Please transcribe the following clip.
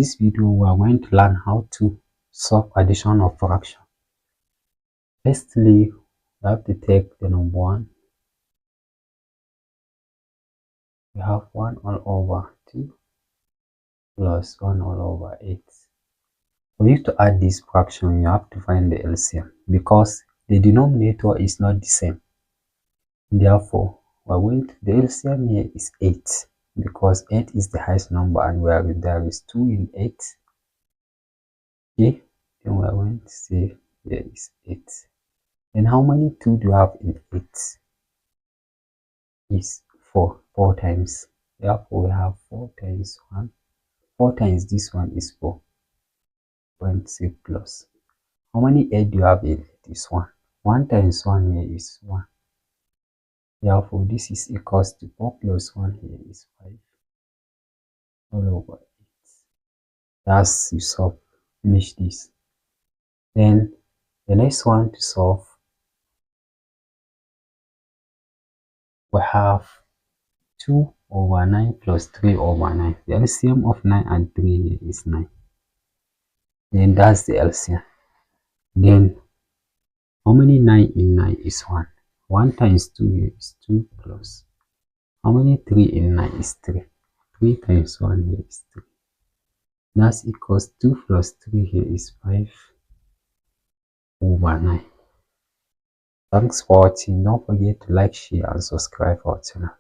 this video, we are going to learn how to solve addition of fraction. Firstly, we have to take the number 1. We have 1 all over 2 plus 1 all over 8. For you to add this fraction, you have to find the LCM because the denominator is not the same. Therefore, we're going to, the LCM here is 8 because 8 is the highest number, and where there is 2 in 8, okay, then we're going to say there is 8. Then how many 2 do you have in 8? Is 4. 4 times. Therefore, we have 4 times 1. 4 times this one is 4. Going to say plus. How many 8 do you have in this one? 1 times 1 here is 1. Therefore, this is equals to 4 plus 1 here is 5 all over 8. That's you solve. Finish this. Then the next one to solve, we have 2 over 9 plus 3 over 9. The LCM of 9 and 3 here is 9. Then that's the LCM. Then how many 9 in 9 is 1? 1 times 2 here is 2 plus. How many 3 in 9 is 3? 3 times 1 here is 3. That's equals 2 plus 3 here is 5 over 9. Thanks for watching. Don't forget to like, share and subscribe our channel.